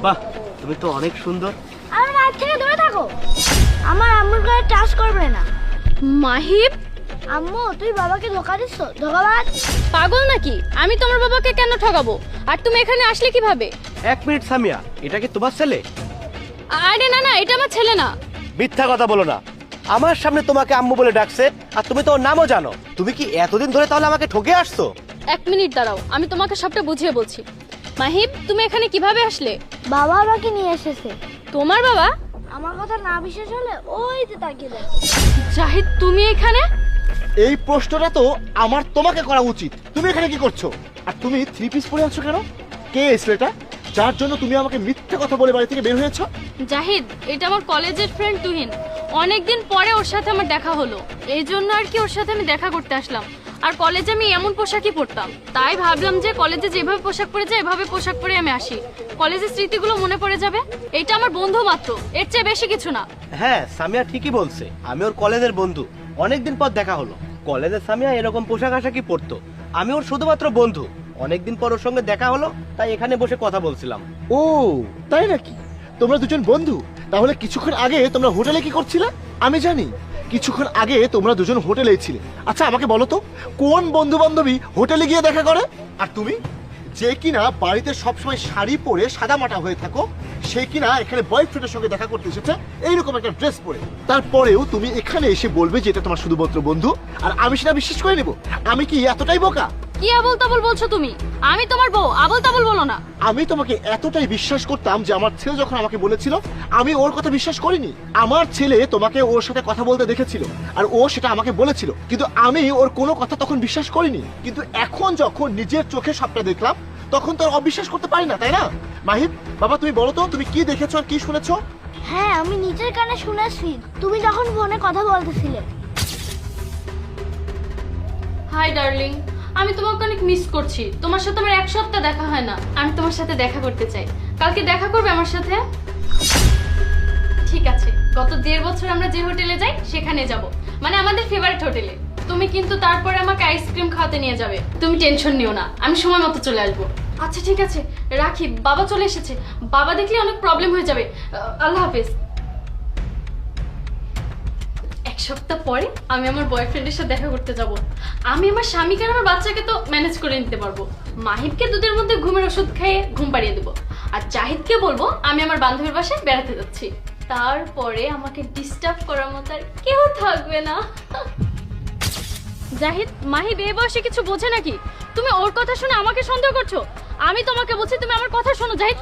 বাহ, তুমি তো অনেক সুন্দর। আমার মায়ের থেকে দূরে থাকো, আমার আম্মুর গায়ে টাচ করবে না। মাহিব, আম্মু তুই বাবাকে ধোকা দিচ্ছ, ধোকাবাজ। পাগল নাকি? আমি তোমার বাবাকে কেন ঠকাবো? আর তুমি এখানে আসলে কিভাবে? 1 মিনিট সামিয়া, এটা কি তোমার ছেলে? আরে না না, এটা আমার ছেলে না। মিথ্যা কথা বলো না। আমার সামনে তোমাকে আম্মু বলে ডাকছে, আর তুমি তো ওর নামও জানো। তুমি কি এতদিন ধরে তাহলে আমাকে ঠকে আসছো? 1 মিনিট দাঁড়াও, আমি তোমাকে সবটা বুঝিয়ে বলছি। মাহিব, তুমি এখানে কিভাবে আসলে? বাবা আমাকে নিয়ে এসেছে। তোমার বাবা? আমার কথা না বিশ্বাস হলে ওই যে তাকিয়ে দেখো। জাহিদ, তুমি এখানে? এই প্রশ্নটা তো আমার তোমাকে করা উচিত। তুমি এখানে কি করছো? আর তুমি 3 পিস পরে আছো কেন? কে এই ছেলেটা যার জন্য তুমি আমাকে মিথ্যা কথা বলে বাড়ি থেকে বের হয়েছো? জাহিদ, এটা আমার কলেজের ফ্রেন্ড তুহিন। অনেকদিন পরে ওর সাথে আমার দেখা হলো, এই জন্য আর কি ওর সাথে আমি দেখা করতে আসলাম। আর কলেজে আমি এমন পোশাকই পরতাম, তাই ভাবলাম যে কলেজে যেভাবে পোশাক পরে যায় এভাবে পোশাক পরে আমি আসি, কলেজের স্মৃতিগুলো মনে পড়ে যাবে। এটা আমার বন্ধু মাত্র, এর চেয়ে বেশি কিছু না। হ্যাঁ, সামিয়া ঠিকই বলছে। আমি ওর কলেজের বন্ধু, অনেকদিন পর দেখা হলো। কলেজের সামিয়া এরকম পোশাক আশাকই পরতো। আমি ওর শুধুমাত্র বন্ধু, অনেকদিন পর ওর সঙ্গে দেখা হলো, তাই এখানে বসে কথা বলছিলাম। ও তাই নাকি? তোমরা দুজন বন্ধু? তাহলে কিছুক্ষণ আগে তোমরা হোটেলে কি করছিলে? আমি জানি কিছুক্ষণ আগে তোমরা দুজন হোটেলেই ছিলে। আচ্ছা আমাকে বলো তো, কোন বন্ধু বান্ধবী হোটেলে গিয়ে দেখা করে? আর তুমি যে কিনা বাড়িতে সবসময় শাড়ি পরে সাদা মাটা হয়ে থাকো, সে কিনা এখানে বয়ফ্রেন্ডের সঙ্গে দেখা করতে এসেছে এইরকম একটা ড্রেস পরে। তারপরেও তুমি এখানে এসে বলবে যে এটা তোমার শুধুমাত্র বন্ধু, আর আমি সেটা বিশ্বাস করে নেব? আমি কি এতটাই বোকা? কি আবল তাবল বলছো তুমি? আমি তোমার বউ, আবল তাবল বলো না। আমি তোমাকে এতটাই বিশ্বাস করতাম যে আমার ছেলে যখন আমাকে বলেছিল, আমি ওর কথা বিশ্বাস করিনি। আমার ছেলে তোমাকে ওর সাথে কথা বলতে দেখেছিল আর ও সেটা আমাকে বলেছিল, কিন্তু আমি ওর কোনো কথা তখন বিশ্বাস করিনি। কিন্তু এখন যখন নিজের চোখে সবটা দেখলাম, তখন তো আর অবিশ্বাস করতে পারি না, তাই না? মাহিব বাবা, তুমি বলো তো তুমি কি দেখেছো আর কি শুনেছো? হ্যাঁ, আমি নিজের কানে শুনেছি তুমি যখন ফোনে কথা বলতেছিলে। হাই ডার্লিং, আমি তোমাকে অনেক মিস করছি। তোমার সাথে আমার 1 সপ্তাহ দেখা হয় না। আমি তোমার সাথে দেখা করতে চাই। কালকে দেখা করবে আমার সাথে? ঠিক আছে, গত 1.5 বছর আমরা যে হোটেলে যাই সেখানে যাব, মানে আমাদের ফেভারিট হোটেলে। তুমি কিন্তু তারপরে আমাকে আইসক্রিম খাওয়াতে নিয়ে যাবে। তুমি টেনশন নিও না, আমি সময় মতো চলে আসবো। আচ্ছা ঠিক আছে, রাখি। বাবা চলে এসেছে, বাবা দেখলে অনেক প্রবলেম হয়ে যাবে। আল্লাহ হাফেজ। 1 সপ্তাহ পরে আমি আমার বয়ফ্রেন্ডের সাথে দেখা করতে যাব। আমি আমার স্বামীকে আর আমার বাচ্চাকে তো ম্যানেজ করে নিতে পারবো। মাহিবকে দুধের মধ্যে ঘুমের ওষুধ খাইয়ে ঘুম পাড়িয়ে দেবো। আর জাহিদকে বলবো আমি আমার বান্ধবীর বাসায় বেড়াতে যাচ্ছি। তারপরে আমাকে ডিস্টার্ব করার মতো আর কেউ থাকবে না। জাহিদ, মাহিব এই বয়সে কিছু বোঝে নাকি? তুমি ওর কথা শুনে আমাকে সন্দেহ করছো? আমি তোমাকে বলছি তুমি আমার কথা শোনো। জাহিদ